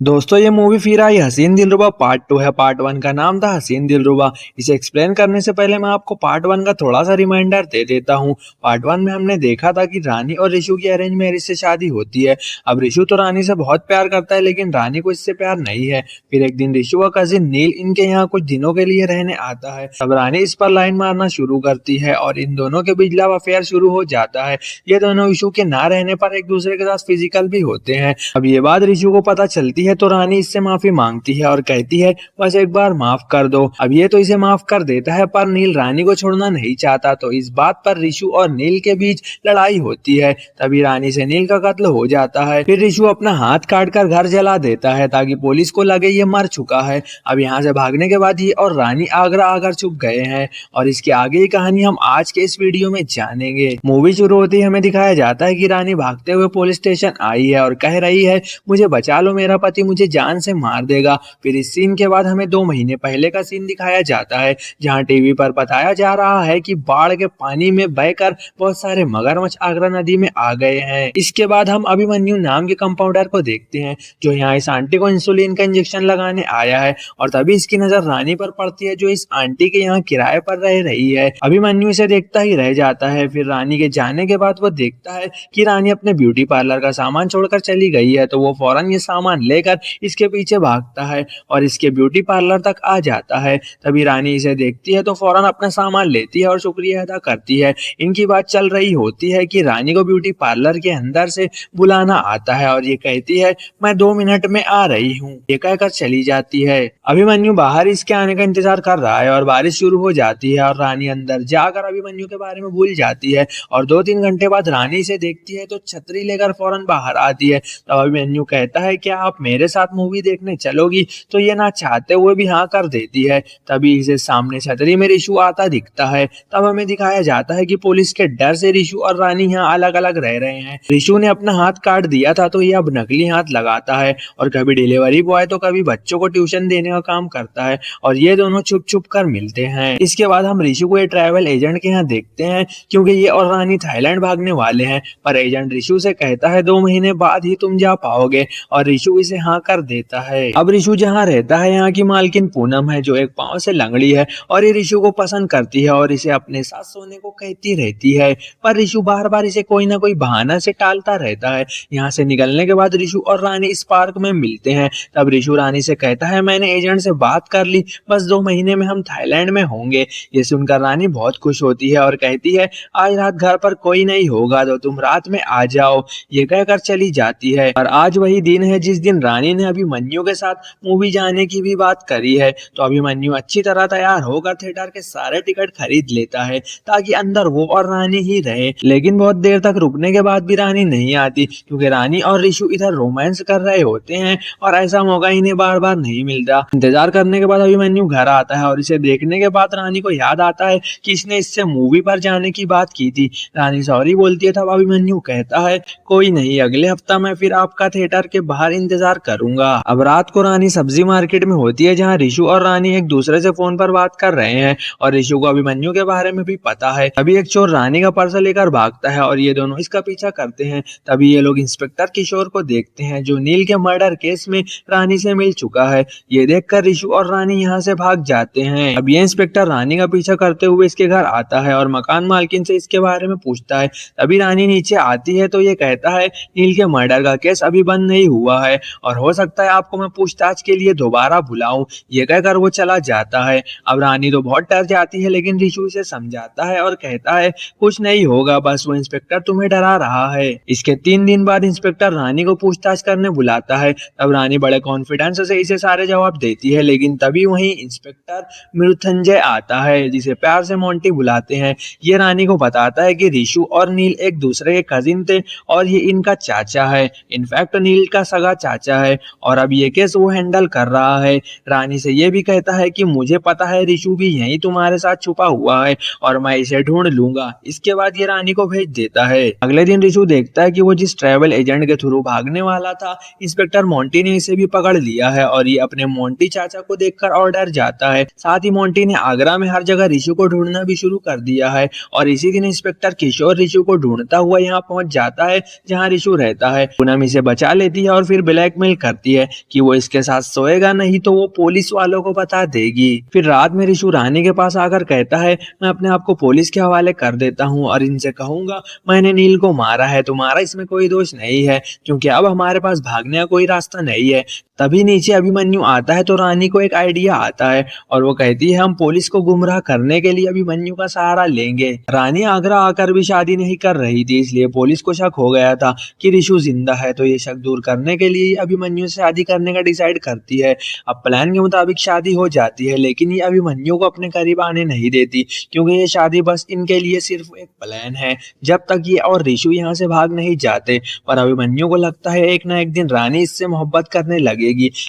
दोस्तों ये मूवी फिर आई हसीन दिलरुबा पार्ट 2 है। पार्ट 1 का नाम था हसीन दिलरुबा। इसे एक्सप्लेन करने से पहले मैं आपको पार्ट 1 का थोड़ा सा रिमाइंडर दे देता हूँ। पार्ट 1 में हमने देखा था कि रानी और ऋषु की अरेंज मैरिज से शादी होती है। अब ऋषु तो रानी से बहुत प्यार करता है लेकिन रानी को इससे प्यार नहीं है। फिर एक दिन ऋषु का कजिन नील इनके यहाँ कुछ दिनों के लिए रहने आता है। तब रानी इस पर लाइन मारना शुरू करती है और इन दोनों के बीच लव अफेयर शुरू हो जाता है। ये दोनों ऋषु के ना रहने पर एक दूसरे के साथ फिजिकल भी होते हैं। अब ये बात ऋषु को पता चलती है तो रानी इससे माफी मांगती है और कहती है बस एक बार माफ कर दो। अब ये तो इसे माफ कर देता है पर नील रानी को छोड़ना नहीं चाहता तो इस बात पर ऋषु और नील के बीच लड़ाई होती है। तभी रानी से नील का कत्ल हो जाता है। फिर ऋषु अपना हाथ काट कर घर जला देता है ताकि पुलिस को लगे ये मर चुका है। अब यहाँ से भागने के बाद ये और रानी आगरा आकर छुप गए हैं और इसकी आगे की कहानी हम आज के इस वीडियो में जानेंगे। मूवी शुरू होती ही हमें दिखाया जाता है कि रानी भागते हुए पुलिस स्टेशन आई है और कह रही है मुझे बचा लो, मेरा पति मुझे जान से मार देगा। फिर इस सीन के बाद हमें 2 महीने पहले का सीन दिखाया जाता है जहां टीवी पर बताया जा रहा है कि बाढ़ के पानी में बहकर बहुत सारे मगरमच्छ आगरा नदी में आ गए हैं। इसके बाद हम अभिमन्यु नाम के कंपाउंडर को देखते हैं जो यहाँ इस आंटी को इंसुलिन का इंजेक्शन लगाने आया है और तभी इसकी नजर रानी पर पड़ती है जो इस आंटी के यहाँ किराए पर रह रही है। अभिमन्यु इसे देखता ही रह जाता है। फिर रानी के जाने के बाद वो देखता है कि रानी अपने ब्यूटी पार्लर का सामान छोड़कर चली गई है तो वो फौरन ये सामान लेकर इसके पीछे भागता है और इसके ब्यूटी पार्लर तक आ जाता है। तभी रानी इसे देखती है तो फौरन अपना सामान लेती है और शुक्रिया अदा करती है। इनकी बात चल रही होती है कि रानी को ब्यूटी पार्लर के अंदर से बुलाना आता है और ये कहती है मैं 2 मिनट में आ रही हूँ। ये कहकर चली जाती है। अभिमन्यु बाहर इसके आने का इंतजार कर रहा है और बारिश शुरू हो जाती है और रानी अंदर जाकर अभिमन्यु के बारे में भूल जाती है और 2-3 घंटे बाद रानी इसे देखती है तो छतरी लेकर फौरन बाहर आती है। तब अभिमन्यु कहता है क्या आप मेरे साथ मूवी देखने चलोगी? तो ये ना चाहते हुए भी हाँ कर देती है। तभी इसे सामने छतरी में ऋषु आता दिखता है। तब हमें दिखाया जाता है कि पुलिस के डर से ऋषु और रानी यहाँ अलग अलग रह रहे हैं। ऋषु ने अपना हाथ काट दिया था तो ये अब नकली हाथ लगाता है और कभी डिलीवरी बॉय तो कभी बच्चों को ट्यूशन देने का काम करता है और ये दोनों छुप छुप कर मिलते हैं। इसके बाद हम ऋषु को ट्रैवल एजेंट के यहाँ देखते हैं क्योंकि ये और रानी थाईलैंड भागने वाले हैं पर एजेंट ऋषु से कहता है 2 महीने बाद ही तुम जा पाओगे और ऋषु इसे हाँ कर देता है। अब ऋषु जहाँ रहता है यहाँ की मालकिन पूनम है जो एक पांव से लंगड़ी है और ये ऋषु को पसंद करती है और इसे अपने साथ सोने को कहती रहती है पर ऋषु बार बार इसे कोई ना कोई बहाना से टालता रहता है। यहाँ से निकलने के बाद ऋषु और रानी इस पार्क में मिलते हैं। तब ऋषु रानी से कहता है मैंने एजेंट से बात कर ली, बस 2 महीने में हम थाईलैंड में होंगे। ये सुनकर रानी बहुत खुश होती है और कहती है आज रात घर पर कोई नहीं होगा तो तुम रात में आ जाओ। ये कहकर चली जाती है और आज वही दिन है जिस दिन रानी ने अभिमन्यु के साथ मूवी जाने की भी बात करी है। तो अभिमन्यु अच्छी तरह तैयार होकर थिएटर के सारे टिकट खरीद लेता है ताकि अंदर वो और रानी ही रहे। लेकिन बहुत देर तक रुकने के बाद भी रानी नहीं आती क्योंकि रानी और ऋषु इधर रोमांस कर रहे होते हैं और ऐसा मौका इन्हें बार बार नहीं मिलता। इंतजार करने के बाद अभिमन्यु घर आता है और इसे देखने के बाद रानी को याद आता है कि इसने इससे मूवी पर जाने की बात की थी। रानी सॉरी बोलती है। तब अभिमन्यु कहता है कोई नहीं, अगले हफ्ता मैं फिर आपका थिएटर के बाहर इंतजार करूंगा। अब रात को रानी सब्जी मार्केट में होती है जहाँ ऋषु और रानी एक दूसरे से फोन पर बात कर रहे हैं और ऋषु को अभिमन्यु के बारे में भी पता है। अभी एक चोर रानी का पर्स लेकर भागता है और ये दोनों इसका पीछा करते हैं। तभी ये लोग इंस्पेक्टर किशोर को देखते हैं जो नील के मर्डर केस में रानी से मिल चुका है। ये देखकर ऋषु और रानी यहाँ से भाग जाते हैं। अब ये इंस्पेक्टर रानी का पीछा करते हुए इसके घर आता है और मकान मालकिन से इसके बारे में पूछता है। तभी रानी नीचे आती है तो ये कहता है नील के मर्डर का केस अभी बंद नहीं हुआ है और हो सकता है आपको मैं पूछताछ के लिए दोबारा बुलाऊं। ये कहकर वो चला जाता है। अब रानी तो बहुत डर जाती है लेकिन ऋषु इसे समझाता है और कहता है कुछ नहीं होगा, बस वो इंस्पेक्टर तुम्हें डरा रहा है। इसके 3 दिन बाद इंस्पेक्टर रानी को पूछताछ करने बुलाता है। तब रानी बड़े कॉन्फिडेंस से इसे सारे जवाब देती है लेकिन तभी वहीं इंस्पेक्टर मृत्युंजय आता है जिसे प्यार से मोंटी बुलाते हैं। ये रानी को बताता है कि ऋषु और नील एक दूसरे के कजिन थे और ये इनका चाचा है, इनफैक्ट नील का सगा चाचा है और अब ये केस वो हैंडल कर रहा है। रानी से ये भी कहता है कि मुझे पता है ऋषु भी यहीं तुम्हारे साथ छुपा हुआ है और मैं इसे ढूंढ लूंगा। इसके बाद ये रानी को भेज देता है। अगले दिन ऋषु देखता है कि वो जिस ट्रैवल एजेंट के थ्रू भागने वाला था इंस्पेक्टर मोंटी ने इसे भी पकड़ लिया है और ये अपने मोंटी चाचा को देखकर और डर जाता है। साथ ही मोंटी ने आगरा में हर जगह ऋषु को ढूंढना भी शुरू कर दिया है और इसी दिन इंस्पेक्टर किशोर ऋषु को ढूंढता हुआ यहाँ पहुंच जाता है जहाँ ऋषु रहता है। पूनम इसे बचा लेती है और फिर ब्लैकमेल ब्लैकमेल करती है कि वो इसके साथ सोएगा नहीं तो वो पुलिस वालों को बता देगी। फिर रात में रिशु रानी के पास आकर कहता है, मैं अपने आप को पुलिस के हवाले कर देता हूँ और इनसे कहूंगा मैंने नील को मारा है, तुम्हारा इसमें कोई दोष नहीं है, क्योंकि अब हमारे पास भागने का कोई रास्ता नहीं है। तभी नीचे अभिमन्यु आता है तो रानी को एक आइडिया आता है और वो कहती है, हम पुलिस को गुमराह करने के लिए अभिमन्यु का सहारा लेंगे। रानी आगरा आकर भी शादी नहीं कर रही थी, इसलिए पुलिस को शक हो गया था कि रिशु जिंदा है, तो ये शक दूर करने के लिए अभिमन्यु से शादी करने का डिसाइड करती है। अब प्लान के मुताबिक शादी हो जाती है, लेकिन ये अभिमन्यु को अपने करीब आने नहीं देती, क्योंकि ये शादी बस इनके लिए सिर्फ एक प्लान है, जब तक ये और रिशु यहाँ से भाग नहीं जाते। पर अभिमन्यु को लगता है एक ना एक दिन रानी इससे मोहब्बत करने लगेगी।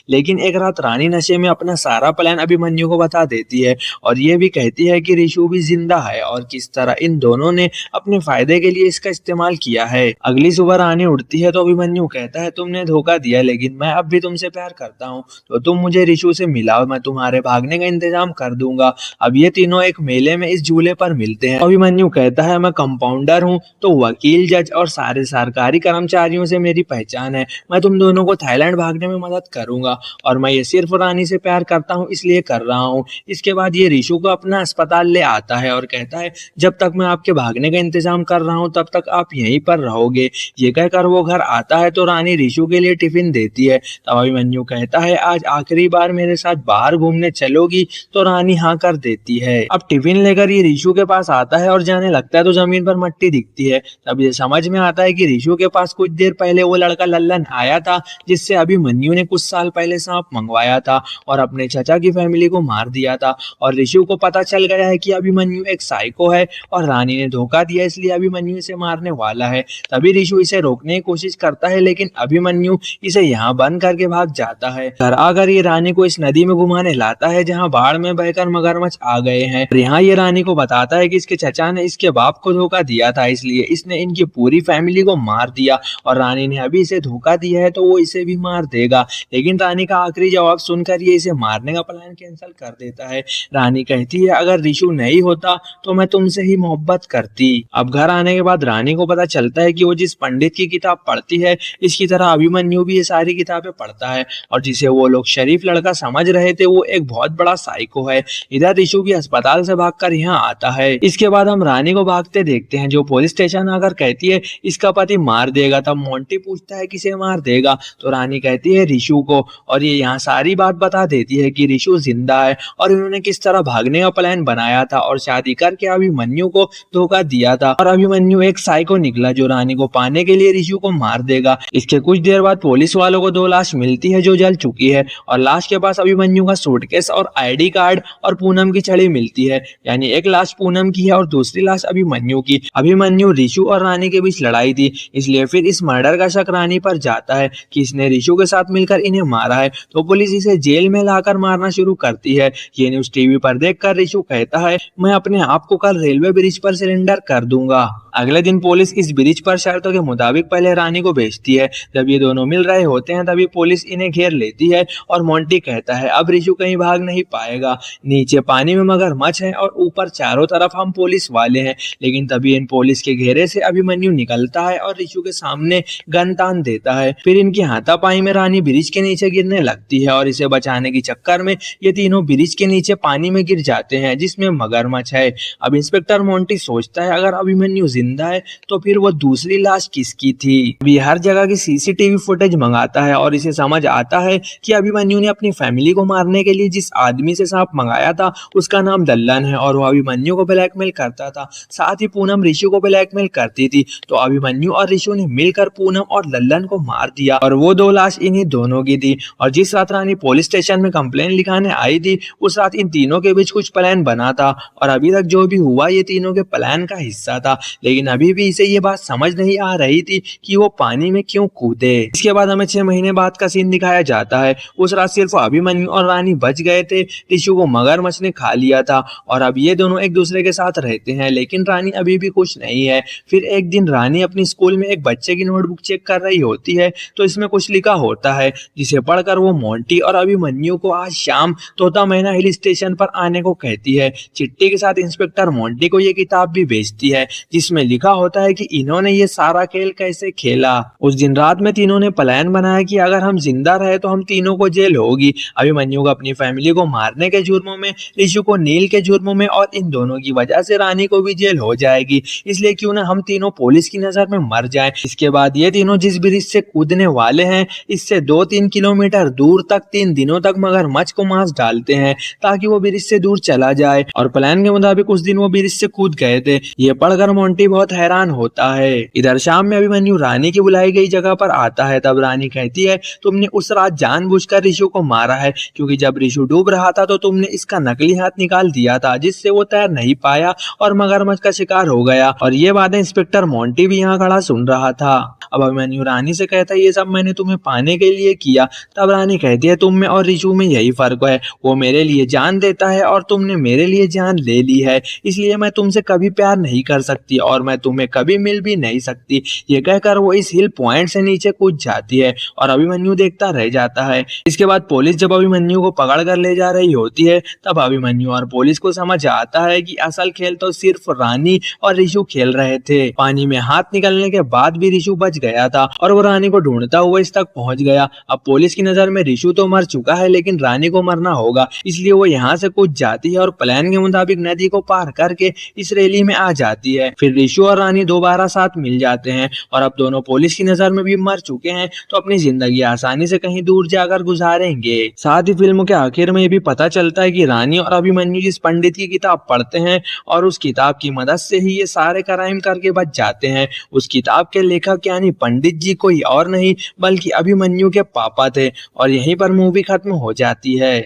लेकिन एक रात रानी नशे में अपना सारा प्लान अभिमन्यु को बता देती है और ये भी कहती है कि रिशु भी जिंदा है और किस तरह इन दोनों ने अपने फायदे के लिए इसका इस्तेमाल किया है। अगली सुबह रानी उठती है तो अभिमन्यु कहता है, तुमने धोखा दिया, लेकिन मैं अब भी तुमसे प्यार करता हूँ, तो तुम मुझे रिशु से मिलाओ, मैं तुम्हारे भागने का इंतजाम कर दूंगा। अब ये तीनों एक मेले में इस झूले पर मिलते हैं। अभिमन्यु कहता है, मैं कंपाउंडर हूँ, तो वकील, जज और सारे सरकारी कर्मचारियों से मेरी पहचान है, मैं तुम दोनों को थाईलैंड भागने में मदद करूंगा और मैं ये सिर्फ रानी से प्यार करता हूँ इसलिए कर रहा हूँ। इसके बाद ये रिशु को अपना अस्पताल ले आता है और कहता है, जब तक मैं आपके भागने का इंतजाम कर रहा हूँ तब तक आप यहीं पर रहोगे। ये कहकर वो घर आता है तो रानी रिशु के लिए टिफिन देती है। तब अभिमन्यु कहता है, आज आखिरी बार मेरे साथ बाहर घूमने चलोगी? तो रानी हाँ कर देती है। अब टिफिन लेकर ये रिशु के पास आता है और जाने लगता है तो जमीन पर मिट्टी दिखती है। तब ये समझ में आता है कि रिशु के पास कुछ देर पहले वो लड़का लल्लन आया था जिससे अभिमन्यु ने कुछ साल पहले सांप मंगवाया था और अपने चाचा की फैमिली को मार दिया था। और रिशु को पता चल गया है कि अभिमन्यु एक साइको है और रानी ने धोखा दिया, इसलिए अभिमन्यु इसे मारने वाला है। तभी रिशु इसे रोकने की कोशिश करता है, लेकिन अभिमन्यु इसे यहाँ बंद करके भाग जाता है। घर आकर ये रानी को इस नदी में घुमाने लाता है जहाँ बाढ़ में बहकर मगरमच्छ आ गए हैं। यहाँ ये रानी को बताता है कि इसके चचा ने इसके बाप को धोखा दिया था, इसलिए इसने इनकी पूरी फैमिली को मार दिया और रानी ने अभी इसे धोखा दिया है तो वो इसे भी मार देगा। लेकिन रानी का आखिरी जवाब सुनकर ये इसे मारने का प्लान कैंसिल कर देता है। रानी कहती है, अगर रिशु नहीं होता तो मैं तुमसे ही मोहब्बत करती। अब घर आने के बाद रानी को पता चलता है कि वो जिस पंडित की किताब पढ़ती है, इसकी तरह अभिमन्यु भी ये सारी किताबें पढ़ता है और जिसे वो लोग शरीफ लड़का समझ रहे थे वो एक बहुत बड़ा साइको है। इधर रिशु भी अस्पताल से भागकर यहाँ आता है। इसके बाद हम रानी को भागते देखते हैं, जो पुलिस स्टेशन आकर कहती है इसका पति मार देगा। तब मोंटी पूछता है किसे मार देगा, तो रानी कहती है रिशु को, और ये यहाँ सारी बात बता देती है कि रिशु जिंदा है और इन्होंने किस तरह भागने का प्लान बनाया था और शादी करके अभिमन्यु को धोखा दिया था और अभिमन्यु एक साइको निकला जो रानी को पाने के लिए रिशु को मार देगा। इसके कुछ देर बाद पुलिस वालों को 2 लाश मिलती है जो जल चुकी है और लाश के पास अभिमन्यु का सूटकेस और आईडी कार्ड और पूनम की छड़ी मिलती है, यानी एक लाश पूनम की है और दूसरी लाश अभिमन्यु की। अभिमन्यु रिशु और रानी के बीच लड़ाई थी, इसलिए फिर इस मर्डर का शक रानी पर जाता है कि इसने रिशु के साथ मिलकर इन्हें मारा है, तो पुलिस इसे जेल में लाकर मारना शुरू करती है। ये न्यूज टीवी पर देखकर रिशु कहता है, मैं अपने आप को कल रेलवे ब्रिज पर सिलेंडर कर दूंगा। अगले दिन पुलिस इस ब्रिज पर शर्तों के मुताबिक पहले रानी को भेजती है। जब ये दोनों मिल रहे होते हैं तभी पुलिस इन्हें घेर लेती है और मोंटी कहता है, अब रिशु कहीं भाग नहीं पाएगा, नीचे पानी में मगरमच्छ है और ऊपर चारों तरफ हम पुलिस वाले हैं। लेकिन तभी इन पुलिस के घेरे से अभिमन्यु निकलता है और रिशु के सामने गन तान देता है। फिर इनकी हाथापाई में रानी ब्रिज के नीचे गिरने लगती है और इसे बचाने के चक्कर में ये तीनों ब्रिज के नीचे पानी में गिर जाते हैं जिसमें मगरमच्छ है। अब इंस्पेक्टर मोंटी सोचता है, अगर अभिमन्यु जिंदा है तो फिर वो दूसरी लाश किसकी थी। अभी हर जगह की सीसीटीवी फुटेज मंगाता है और इसे समझ आता है कि अभिमन्यु ने अपनी फैमिली को मारने के लिए जिस आदमी से सांप मंगाया था उसका नाम लल्लन है और वो अभिमन्यु को ब्लैकमेल करता था। साथ ही पूनम रिशु को ब्लैकमेल करती थी, तो अभिमन्यु और रिशु ने मिलकर पूनम और लल्लन को मार दिया और वो 2 लाश इन्हीं दोनों की थी। और जिस रात रानी पुलिस स्टेशन में कंप्लेन लिखाने आई थी उस रात इन तीनों के बीच कुछ प्लान बना था और अभी तक जो भी हुआ ये तीनों के प्लान का हिस्सा था, लेकिन अभी भी इसे ये बात समझ नहीं आ रही थी कि वो पानी में क्यों कूदे। इसके बाद हमें 6 महीने बाद का सीन दिखाया जाता है। उस रात सिर्फ अभिमन्यु और रानी बच गए थे, रिशु को मगरमच्छ ने खा लिया था और अब ये दोनों एक दूसरे के साथ रहते हैं, लेकिन रानी अभी भी खुश नहीं है। फिर एक दिन रानी अपनी स्कूल में एक बच्चे की नोटबुक चेक कर रही होती है तो इसमें कुछ लिखा होता है जिसे पढ़कर वो मोंटी और अभिमन्यु को आज शाम तोता मैना हिल स्टेशन पर आने को कहती है। चिट्ठी के साथ इंस्पेक्टर मोंटी को ये किताब भी भेजती है जिसमें उसमें लिखा होता है कि इन्होंने ये सारा खेल कैसे खेला। उस दिन रात में तीनों ने प्लान बनाया कि अगर हम जिंदा रहे तो हम तीनों को जेल होगी। अभिमन्यु को अपनी फैमिली को मारने के जुर्मों में, ऋषु को नील के जुर्मों में और इन दोनों की वजह से रानी को भी जेल हो जाएगी। इसलिए क्यों ना हम तीनों पुलिस की नजर में मर जाएं। इसके बाद ये तीनों जिस ब्रिज से कूदने वाले हैं इससे 2-3 किलोमीटर दूर तक 3 दिनों तक मगरमच्छ को मांस डालते हैं ताकि वो ब्रिज से दूर चला जाए। और प्लान के मुताबिक उस दिन वो ब्रिज से कूद गए थे। ये पढ़कर मोंटी बहुत हैरान होता है। इधर शाम में अभिमन्यु रानी की बुलाई गई जगह पर आता है। तब रानी कहती है, तुमने उस रात जानबूझकर ऋषु को मारा है, क्योंकि जब ऋषु डूब रहा था तो तुमने इसका नकली हाथ निकाल दिया था जिससे वो तैर नहीं पाया और मगरमच्छ का शिकार हो गया। और ये बातें इंस्पेक्टर मोंटी भी यहाँ खड़ा सुन रहा था। अब अभिमन्यु रानी से कहता है, ये सब मैंने तुम्हें पाने के लिए किया। तब रानी कहती है, तुम में और ऋषु में यही फर्क है, वो मेरे लिए जान देता है और तुमने मेरे लिए जान ले ली है, इसलिए मैं तुमसे कभी प्यार नहीं कर सकती और मैं तुम्हें कभी मिल भी नहीं सकती। ये कहकर वो इस हिल पॉइंट से नीचे कूद जाती है और अभिमन्यु देखता रह जाता है। इसके बाद पुलिस जब अभिमन्यु को पकड़ कर ले जा रही होती है तब अभिमन्यु और पुलिस को समझ आता है कि असल खेल तो सिर्फ रानी और ऋषु खेल रहे थे। पानी में हाथ निकलने के बाद भी ऋषु बच गया था और वो रानी को ढूंढता हुआ इस तक पहुंच गया। अब पुलिस की नजर में ऋषु तो मर चुका है लेकिन रानी को मरना होगा, इसलिए वो यहाँ से कूद जाती है और प्लान के मुताबिक नदी को पार करके इस रैली में आ जाती है। फिर ऋषु और रानी दोबारा साथ मिल जाते हैं और अब दोनों पुलिस की नजर में भी मर चुके हैं तो अपनी जिंदगी आसानी से कहीं दूर जाकर गुजारेंगे। साथ ही फिल्म के आखिर में ये भी पता चलता है कि रानी और अभिमन्यु जिस पंडित की किताब पढ़ते हैं और उस किताब की मदद से ही ये सारे क्राइम करके बच जाते हैं, उस किताब के लेखक यानी पंडित जी कोई और नहीं बल्कि अभिमन्यु के पापा थे। और यहीं पर मूवी खत्म हो जाती है।